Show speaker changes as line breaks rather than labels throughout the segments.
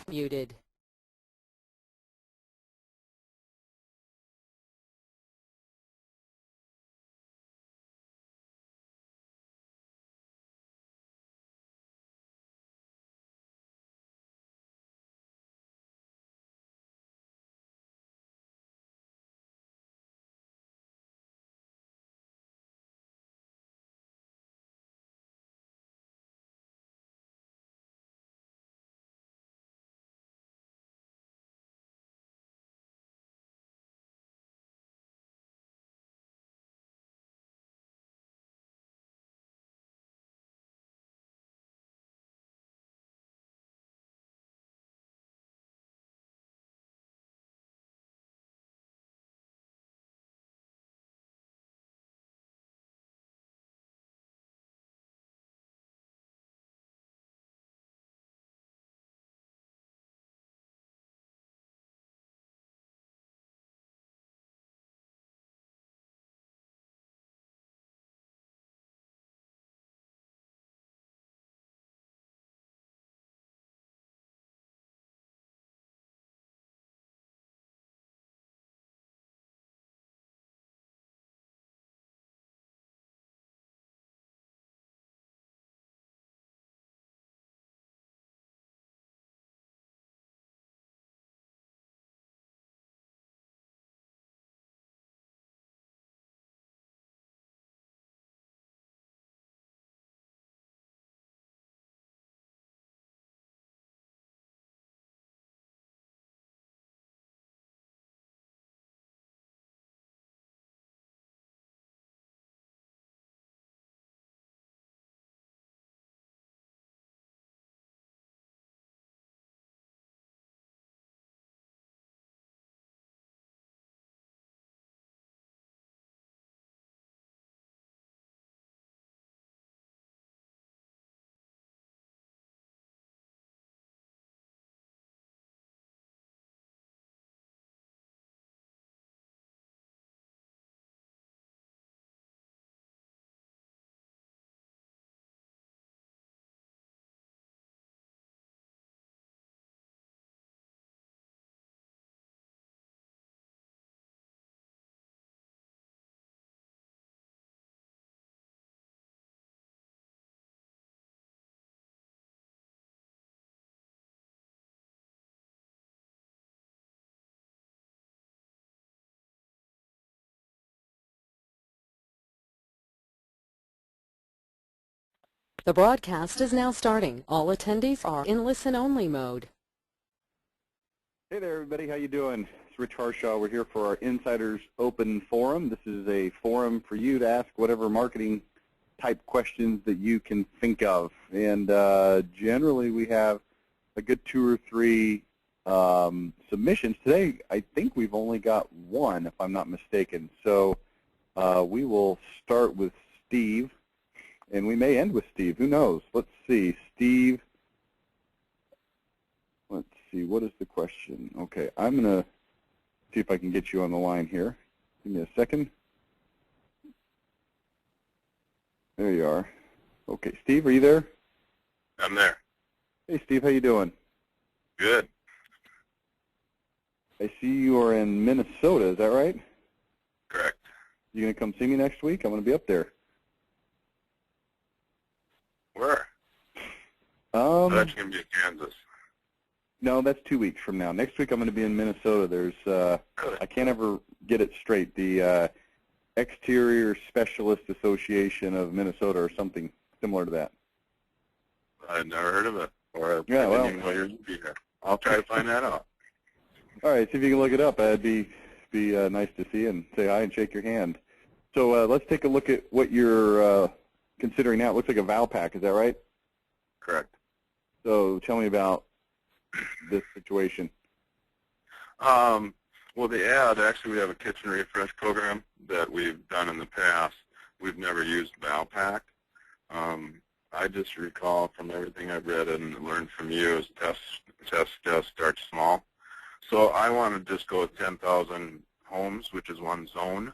Muted. The broadcast is now starting. All attendees are in listen-only mode.
Hey there, everybody. How you doing? It's Rich Harshaw. We're here for our Insiders Open Forum. This is a forum for you to ask whatever marketing type questions that you can think of. And generally, we have a good 2 or 3 submissions. Today, I think we've only got 1, if I'm not mistaken. So we will start with Steve, and we may end with Steve. Who knows? Let's see. Steve. Let's see, what is the question? Okay, I'm going to see if I can get you on the line here. Give me a second. There you are. Okay, Steve, are you there?
I'm there.
Hey, Steve, how you doing?
Good.
I see you are in Minnesota, is that right?
Correct.
You going to come see me next week? I'm going to be up there.
Where? That's going to be in Kansas.
No, that's 2 weeks from now. Next week I'm going to be in Minnesota. There's I can't ever get it straight. The Exterior Specialist Association of Minnesota or something similar to that.
I've never heard of it. Or
yeah, well,
be here. I'll try to find that out.
All right, see if you can look it up. That'd be nice to see and say hi and shake your hand. So let's take a look at what you're considering now. It looks like a Valpak, is that right?
Correct.
So tell me about this situation.
Well, the ad, actually we have a kitchen refresh program that we've done in the past. We've never used Valpak. I just recall from everything I've read and learned from you is test, start small. So I want to just go with 10,000 homes, which is one zone,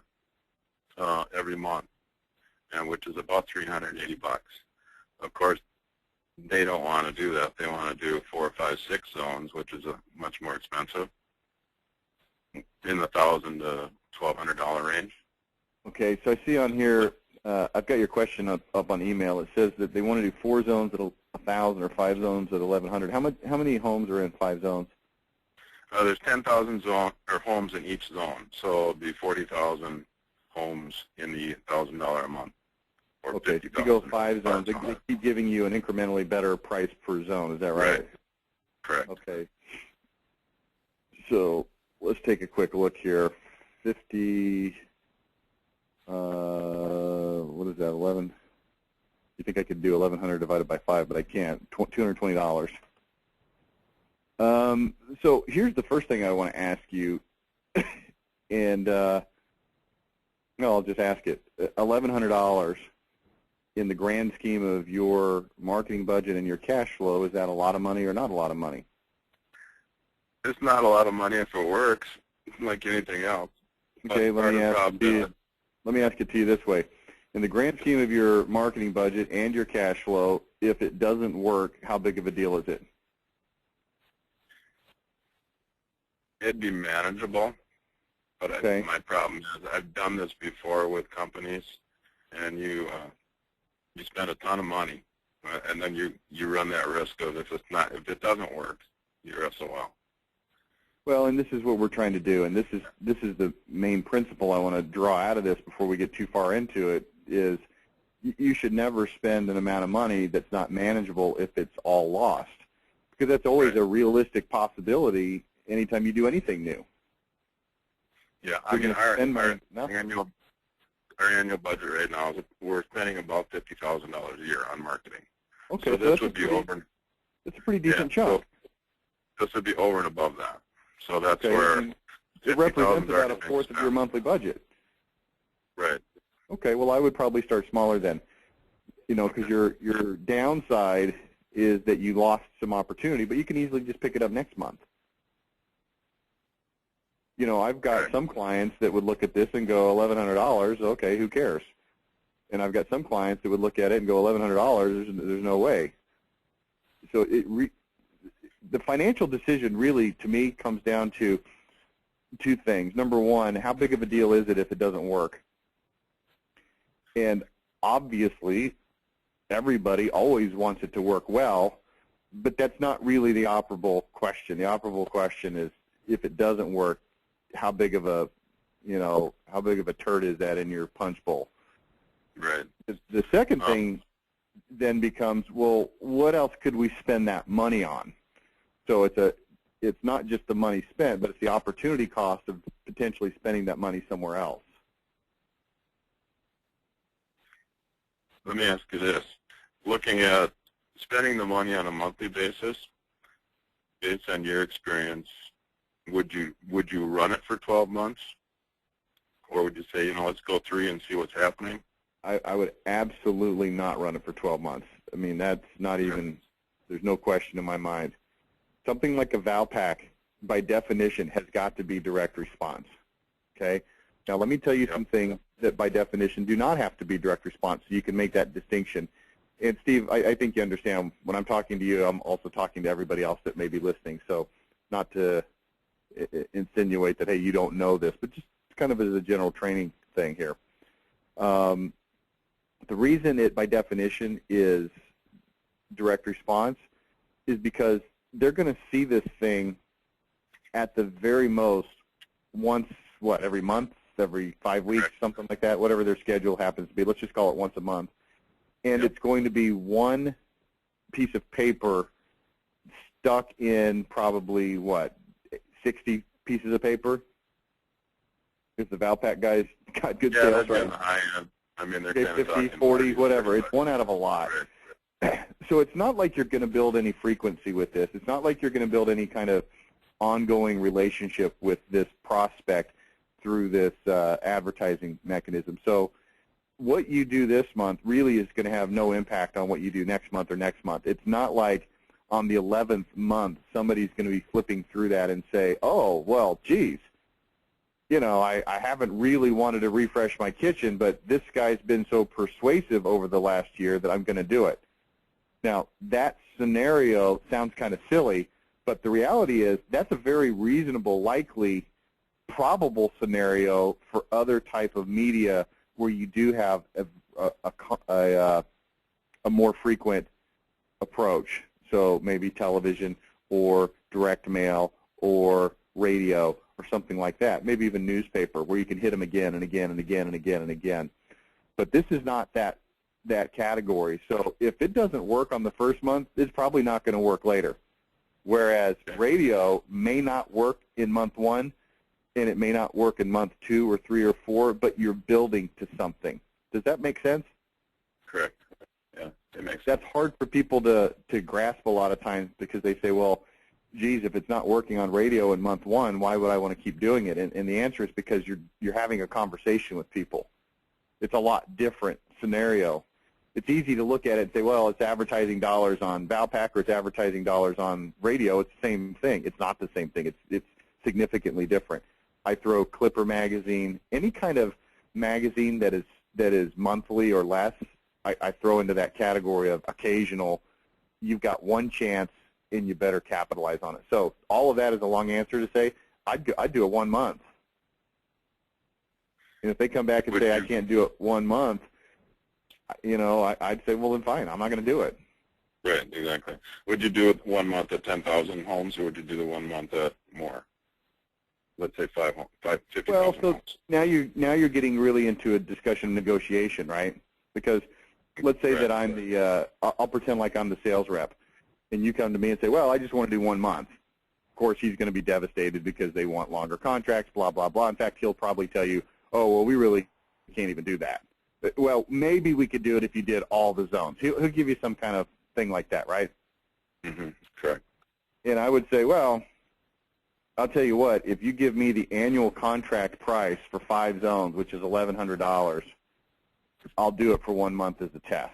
every month, and which is about $380. Of course, they don't want to do that. They want to do 4, 5, 6 zones, which is much more expensive, in the $1,000 to $1,200 range.
Okay, so I see on here, I've got your question up on email. It says that they want to do 4 zones at 1,000 or 5 zones at 1,100. How many homes are in 5 zones?
There's 10,000 homes in each zone, so it'd be 40,000 homes in the $1,000 a month. Or
okay, so if you go 5 zones, they keep giving you an incrementally better price per zone. Is that right?
Right. Correct.
Okay. So let's take a quick look here. 50. What is that? 11. You think I could do 1,100 divided by 5, but I can't. $220. So here's the first thing I want to ask you, and no, I'll just ask it. $1,100 in the grand scheme of your marketing budget and your cash flow, is that a lot of money or not a lot of money?
It's not a lot of money if it works, like anything else.
Okay, let me ask it to you this way. In the grand scheme of your marketing budget and your cash flow, if it doesn't work, how big of a deal is it?
It'd be manageable, but
okay.
My problem is I've done this before with companies, and you spend a ton of money, and then you run that risk of if it doesn't work, you're SOL.
Well, and this is what we're trying to do, and this is the main principle I want to draw out of this before we get too far into it, is you should never spend an amount of money that's not manageable if it's all lost, because that's always
right.
a realistic possibility anytime you do anything new.
Yeah, I mean, our annual budget right now is we're spending about $50,000 a year on marketing.
Okay,
so this would be over.
That's a pretty decent chunk.
So this would be over and above that. So that's
okay.
where
it represents about a fourth of your monthly budget.
Right.
Okay, well, I would probably start smaller then, because your downside is that you lost some opportunity, but you can easily just pick it up next month. I've got some clients that would look at this and go, $1,100, okay, who cares? And I've got some clients that would look at it and go, $1,100, there's no way. So the financial decision really, to me, comes down to 2 things. Number one, how big of a deal is it if it doesn't work? And obviously, everybody always wants it to work well, but that's not really the operable question. The operable question is, if it doesn't work, how big of a turd is that in your punch bowl?
Right.
The second thing then becomes, well, what else could we spend that money on? So it's not just the money spent, but it's the opportunity cost of potentially spending that money somewhere else.
Let me ask you this. Looking at spending the money on a monthly basis, based on your experience, would you run it for 12 months? Or would you say, let's go 3 and see what's happening?
I would absolutely not run it for 12 months. I mean, that's not even, there's no question in my mind. Something like a Valpak, by definition, has got to be direct response, okay? Now, let me tell you some things that, by definition, do not have to be direct response, so you can make that distinction. And, Steve, I think you understand, when I'm talking to you, I'm also talking to everybody else that may be listening, so not to insinuate that, hey, you don't know this, but just kind of as a general training thing here. The reason it, by definition, is direct response is because they're going to see this thing at the very most once, every month, every 5 weeks, something like that, whatever their schedule happens to be. Let's just call it once a month. And it's going to be one piece of paper stuck in probably, 60 pieces of paper? Because the Valpak guys got good sales, right?
I mean, they're
50, 40, whatever. It's one out of a lot. Right. So it's not like you're going to build any frequency with this. It's not like you're going to build any kind of ongoing relationship with this prospect through this advertising mechanism. So what you do this month really is going to have no impact on what you do next month or next month. It's not like on the 11th month somebody's going to be flipping through that and say, oh, well, geez, I haven't really wanted to refresh my kitchen, but this guy's been so persuasive over the last year that I'm going to do it. Now, that scenario sounds kind of silly, but the reality is that's a very reasonable, likely, probable scenario for other type of media where you do have a more frequent approach. So maybe television or direct mail or radio or something like that. Maybe even newspaper where you can hit them again and again and again and again and again. But this is not that category. So if it doesn't work on the first month, it's probably not going to work later. Whereas radio may not work in month 1, and it may not work in month 2 or 3 or 4, but you're building to something. Does that make sense?
Correct. Yeah, it makes sense.
That's hard for people to grasp a lot of times because they say, well, geez, if it's not working on radio in month 1, why would I want to keep doing it? And the answer is because you're having a conversation with people. It's a lot different scenario. It's easy to look at it and say, well, it's advertising dollars on Valpak or it's advertising dollars on radio. It's the same thing. It's not the same thing. It's significantly different. I throw Clipper magazine, any kind of magazine that is monthly or less, I throw into that category of occasional. You've got one chance, and you better capitalize on it. So all of that is a long answer to say I'd do it 1 month. And if they come back and say I can't do it 1 month, I'd say, well, then fine, I'm not going to do it.
Right, exactly. Would you do it 1 month at 10,000 homes, or would you do the 1 month at more? Let's say 50,000
well, so
homes.
now you're getting really into a discussion of negotiation, right? Because let's say that I'm I'll pretend like I'm the sales rep, and you come to me and say, well, I just want to do 1 month. Of course, he's going to be devastated because they want longer contracts, blah, blah, blah. In fact, he'll probably tell you, oh, well, we really can't even do that. Well, maybe we could do it if you did all the zones. He'll give you some kind of thing like that, right?
Mm-hmm. Correct.
And I would say, well, I'll tell you what, if you give me the annual contract price for 5 zones, which is $1,100, I'll do it for 1 month as a test.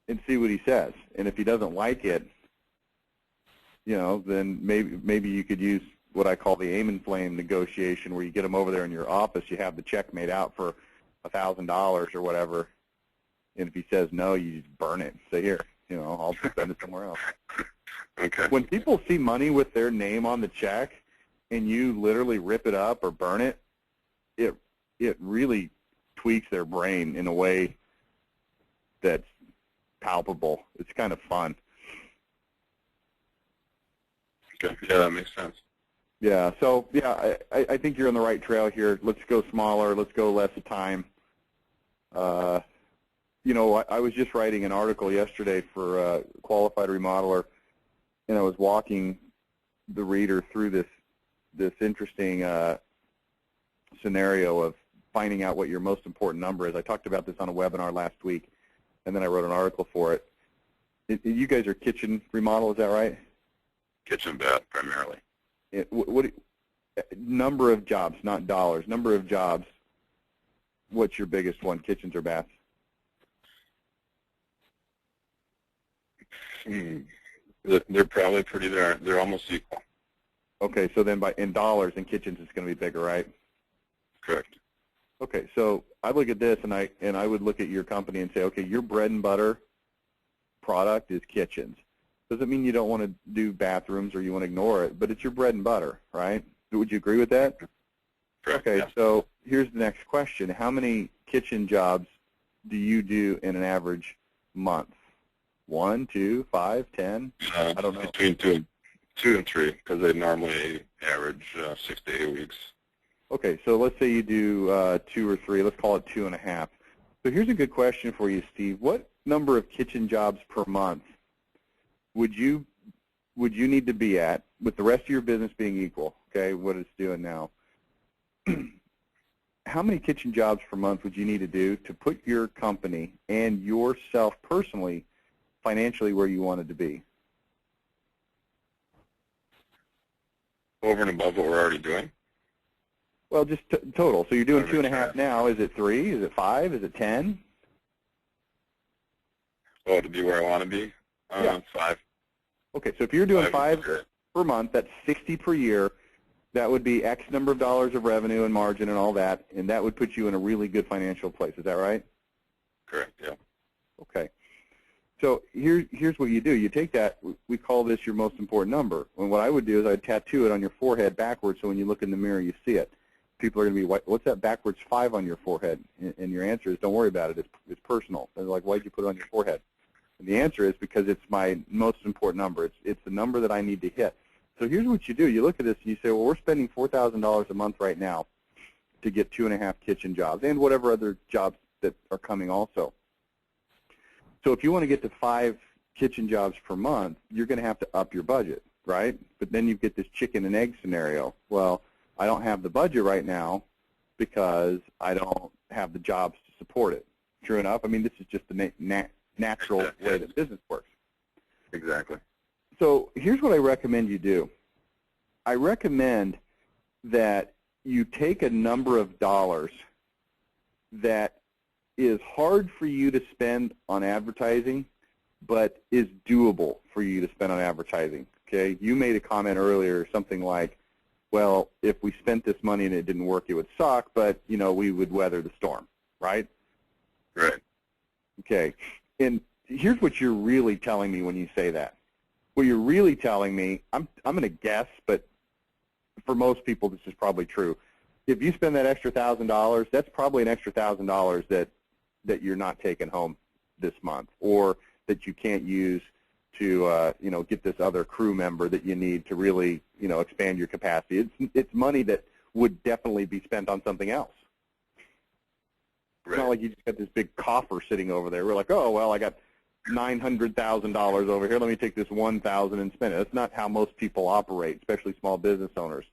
And see what he says. And if he doesn't like it, then maybe you could use what I call the aim and flame negotiation, where you get them over there in your office, you have the check made out for $1,000 or whatever, and if he says no, you just burn it. Say, here, I'll spend it somewhere else.
Okay.
When people see money with their name on the check, and you literally rip it up or burn it, it really tweaks their brain in a way that's palpable. It's kind of fun.
Okay. Yeah, that makes sense.
Yeah, so I think you're on the right trail here. Let's go smaller. Let's go less time. I was just writing an article yesterday for Qualified Remodeler, and I was walking the reader through this interesting scenario of finding out what your most important number is. I talked about this on a webinar last week, and then I wrote an article for it. You guys are kitchen remodel, is that right?
Kitchen bath primarily.
What number of jobs, not dollars, number of jobs, what's your biggest one, kitchens or baths?
They're probably they're almost equal.
Okay, so then in dollars in kitchens it's going to be bigger, right?
Correct.
Okay, so I look at this and I would look at your company and say, okay, your bread and butter product is kitchens. Doesn't mean you don't want to do bathrooms or you want to ignore it, but it's your bread and butter, right? Would you agree with that?
Correct.
Okay,
yeah.
so here's the next question. How many kitchen jobs do you do in an average month? 1, 2, 5, 10? I don't know.
Between two and 3, because they normally average 6 to 8 weeks.
Okay, so let's say you do 2 or 3. Let's call it 2.5. So here's a good question for you, Steve. What number of kitchen jobs per month would you need to be at, with the rest of your business being equal, okay, what it's doing now? How many kitchen jobs per month would you need to do to put your company and yourself personally financially where you wanted to be?
Over and above what we're already doing?
Well, just total. So you're doing
Over
2.5 now. Is it 3? Is it 5? Is it 10?
Oh, to be where I want to be?
Yeah.
5.
Okay, so if you're doing 5
Great.
per month, that's 60 per year. That would be X number of dollars of revenue and margin and all that, and that would put you in a really good financial place. Is that right?
Correct, yeah.
Okay. So here's what you do. You take that, we call this your most important number. And what I would do is I'd tattoo it on your forehead backwards so when you look in the mirror you see it. People are going to be, what's that backwards 5 on your forehead? And your answer is, don't worry about it. It's personal. And they're like, why'd you put it on your forehead? And the answer is because it's my most important number. It's the number that I need to hit. So here's what you do. You look at this and you say, well, we're spending $4,000 a month right now to get 2.5 kitchen jobs and whatever other jobs that are coming also. So if you want to get to 5 kitchen jobs per month, you're going to have to up your budget, right? But then you get this chicken and egg scenario. Well, I don't have the budget right now because I don't have the jobs to support it. True enough. I mean, this is just the natural way that business works.
Exactly.
So here's what I recommend you do. I recommend that you take a number of dollars that is hard for you to spend on advertising, but is doable for you to spend on advertising. Okay, you made a comment earlier, something like, well, if we spent this money and it didn't work, it would suck, but you know, we would weather the storm, right?
Right.
Okay, and here's what you're really telling me when you say that. What you're really telling me, I'm going to guess, but for most people this is probably true. If you spend that extra $1,000, that's probably an extra $1,000 that you're not taking home this month, or that you can't use to you know, get this other crew member that you need to really, you know, expand your capacity. It's money that would definitely be spent on something else. Right. It's not like you just got this big coffer sitting over there. We're like, oh well, I got $900,000 over here. Let me take this $1,000 and spend it. That's not how most people operate, especially small business owners.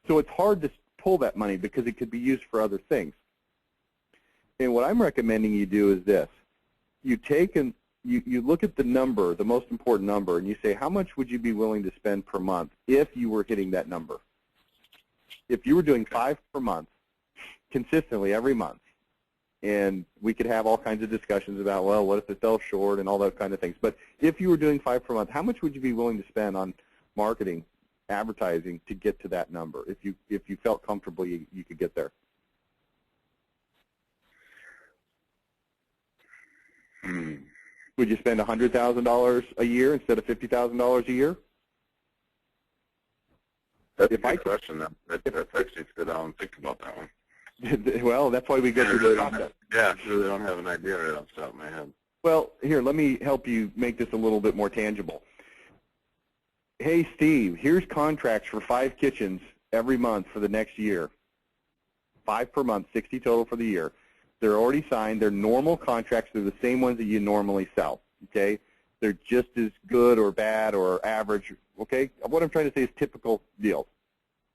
So it's hard to pull that money because it could be used for other things. And what I'm recommending you do is this. You take and you look at the number, the most important number, and you say, how much would you be willing to spend per month if you were hitting that number? If you were doing 5 per month consistently every month, and we could have all kinds of discussions about, well, what if it fell short and all those kind of things. But if you were doing 5 per month, how much would you be willing to spend on marketing, advertising to get to that number if you felt comfortable you could get there? Would you spend $100,000 a year instead of $50,000 a year?
That's a good question. That's actually sit down and think about that one.
Well, that's why we go through the process.
Yeah, I really don't have an idea right off the top of my head.
Well, here, let me help you make this a little bit more tangible. Hey, Steve, here's contracts for 5 kitchens every month for the next year. 5 per month, 60 total for the year. They're already signed. They're normal contracts. They're the same ones that you normally sell, okay? They're just as good or bad or average, okay? What I'm trying to say is typical deals,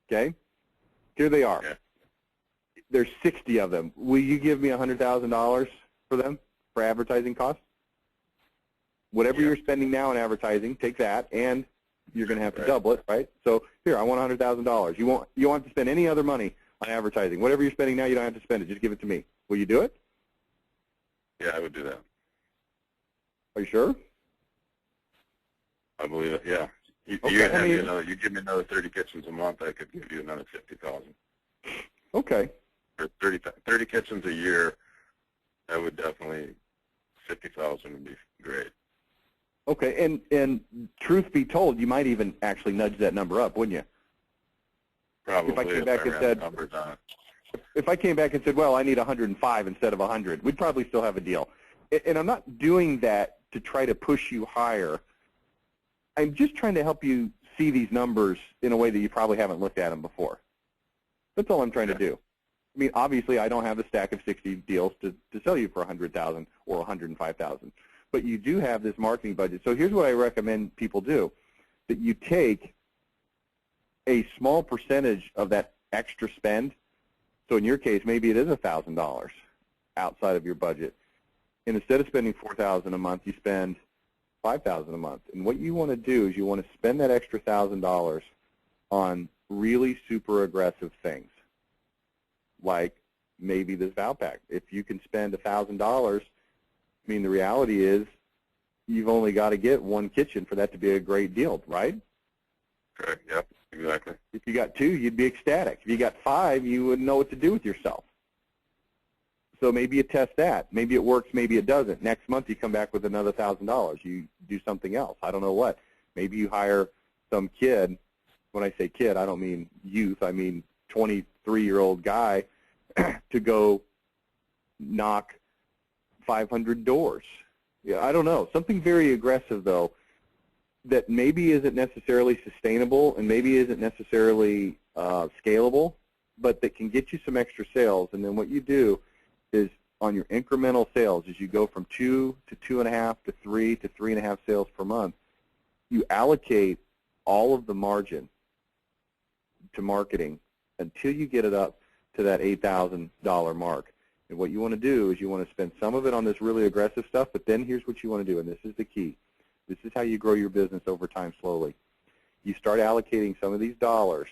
okay? Here they are.
Okay.
There's 60 of them. Will you give me $100,000 for them, for advertising costs? Whatever you're spending now on advertising, take that, and you're going to have to double it, right? So here, I want $100,000. You won't have to spend any other money on advertising. Whatever you're spending now, you don't have to spend it. Just give it to me. Will you do it?
Yeah, I would do that.
Are you sure?
I believe it. Yeah. You give me another 30 kitchens a month, I could give you another 50,000.
Okay.
For 30 kitchens a year, I would definitely 50,000 would be great.
Okay, and truth be told, you might even actually nudge that number up, wouldn't you?
Probably.
If I came back and said,
numbers on it.
If I came back and said, well, I need 105 instead of 100, we'd probably still have a deal. And I'm not doing that to try to push you higher. I'm just trying to help you see these numbers in a way that you probably haven't looked at them before. That's all I'm trying to do. I mean, obviously, I don't have a stack of 60 deals to sell you for 100,000 or 105,000, but you do have this marketing budget. So here's what I recommend people do: that you take a small percentage of that extra spend. So in your case, maybe it is $1,000 outside of your budget, and instead of spending $4,000 a month, you spend $5,000 a month. And what you want to do is you want to spend that extra $1,000 on really super aggressive things, like maybe this Valpak. If you can spend $1,000, I mean, the reality is you've only got to get 1 kitchen for that to be a great deal, right?
Correct. Yep. Exactly.
If you got 2, you'd be ecstatic. If you got 5, you wouldn't know what to do with yourself. So maybe you test that. Maybe it works, maybe it doesn't. Next month you come back with another $1,000. You do something else. I don't know what. Maybe you hire some kid. When I say kid, I don't mean youth. I mean 23-year-old guy to go knock 500 doors. Yeah, I don't know. Something very aggressive, though, that maybe isn't necessarily sustainable and maybe isn't necessarily scalable, but that can get you some extra sales. And then what you do is on your incremental sales, as you go from 2 to 2.5 to 3 to 3.5 sales per month, you allocate all of the margin to marketing until you get it up to that $8,000 mark. And what you want to do is you want to spend some of it on this really aggressive stuff, but then here's what you want to do, and this is the key. This is how you grow your business over time slowly. You start allocating some of these dollars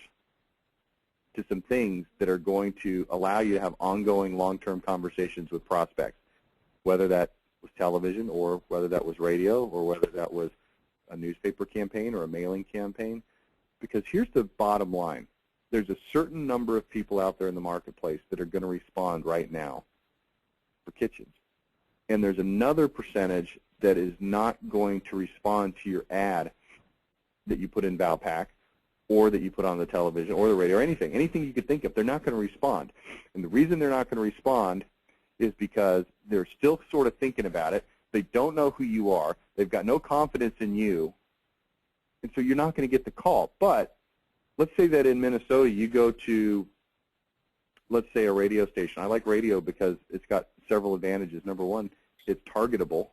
to some things that are going to allow you to have ongoing long-term conversations with prospects, whether that was television or whether that was radio or whether that was a newspaper campaign or a mailing campaign. Because here's the bottom line. There's a certain number of people out there in the marketplace that are going to respond right now for kitchens. And there's another percentage that is not going to respond to your ad that you put in Valpak or that you put on the television or the radio or anything you could think of. They're not going to respond. And the reason they're not going to respond is because they're still sort of thinking about it. They don't know who you are. They've got no confidence in you. And so you're not going to get the call. But let's say that in Minnesota you go to, let's say, a radio station. I like radio because it's got several advantages. Number one, it's targetable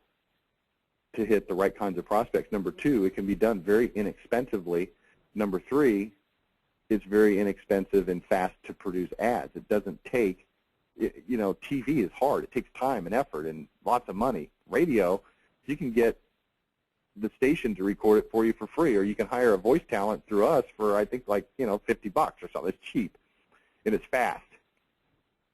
to hit the right kinds of prospects. Number two, it can be done very inexpensively. Number three, it's very inexpensive and fast to produce ads. It doesn't take, you know, TV is hard. It takes time and effort and lots of money. Radio, you can get the station to record it for you for free, or you can hire a voice talent through us for, I think, like, you know, $50 or something. It's cheap and it's fast.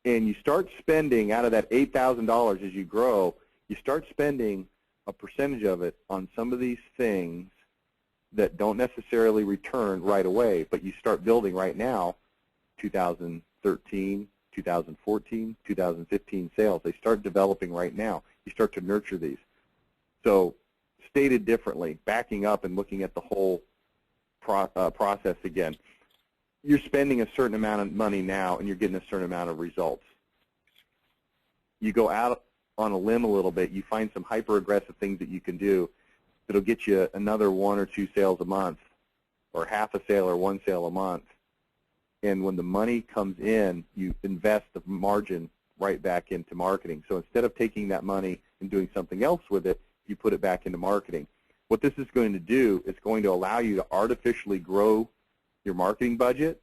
And you start spending out of that $8,000 as you grow, you start spending a percentage of it on some of these things that don't necessarily return right away, but you start building right now. 2013, 2014, 2015 sales, they start developing right now. You start to nurture these. So stated differently, backing up and looking at the whole process again, you're spending a certain amount of money now and you're getting a certain amount of results. You go out on a limb a little bit, you find some hyper-aggressive things that you can do that'll get you another 1 or 2 sales a month, or half a sale or 1 sale a month. And when the money comes in, you invest the margin right back into marketing. So instead of taking that money and doing something else with it, you put it back into marketing. What this is going to do is going to allow you to artificially grow your marketing budget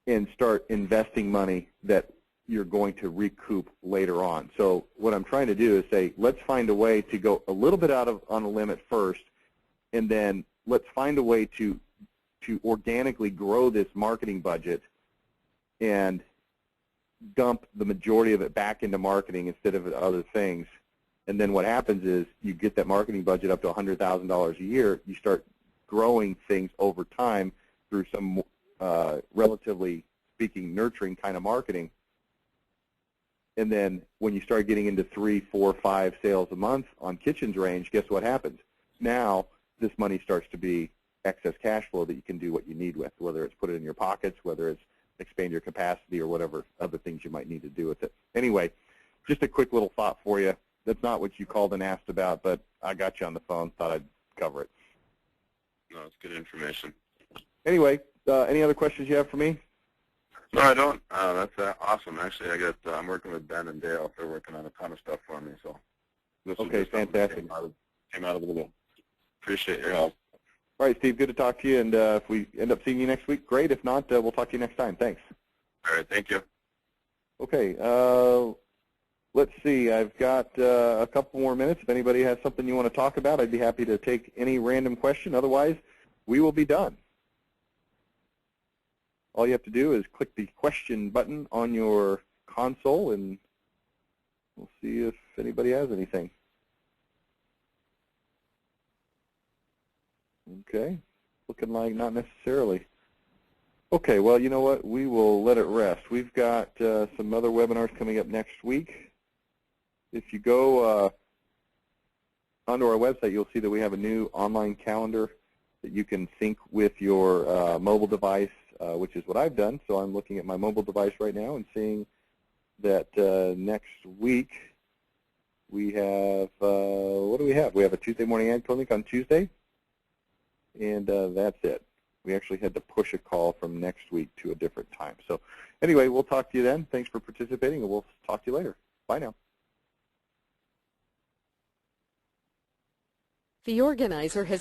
and start investing money that you're going to recoup later on. So what I'm trying to do is say, let's find a way to go a little bit out on a limit first, and then let's find a way to organically grow this marketing budget and dump the majority of it back into marketing instead of other things. And then what happens is you get that marketing budget up to $100,000 a year. You start growing things over time through some relatively speaking nurturing kind of marketing. And then when you start getting into 3, 4, 5 sales a month on kitchens range, guess what happens? Now this money starts to be excess cash flow that you can do what you need with, whether it's put it in your pockets, whether it's expand your capacity, or whatever other things you might need to do with it. Anyway, just a quick little thought for you. That's not what you called and asked about, but I got you on the phone, thought I'd cover it.
No, it's good information.
Anyway, any other questions you have for me?
No, I don't. That's awesome. Actually, I'm working with Ben and Dale. They're working on a ton of stuff for me. So this is
okay, fantastic.
Came out of the blue. Appreciate your help.
All right, Steve, good to talk to you. And if we end up seeing you next week, great. If not, we'll talk to you next time. Thanks.
All right, thank you.
Okay, let's see. I've got a couple more minutes. If anybody has something you want to talk about, I'd be happy to take any random question. Otherwise, we will be done. All you have to do is click the question button on your console, and we'll see if anybody has anything. Okay, looking like not necessarily. Okay, well, you know what? We will let it rest. We've got some other webinars coming up next week. If you go onto our website, you'll see that we have a new online calendar that you can sync with your mobile device, which is what I've done. So I'm looking at my mobile device right now and seeing that next week we have, what do we have? We have a Tuesday morning ag clinic on Tuesday, and that's it. We actually had to push a call from next week to a different time. So anyway, we'll talk to you then. Thanks for participating, and we'll talk to you later. Bye now.
The organizer has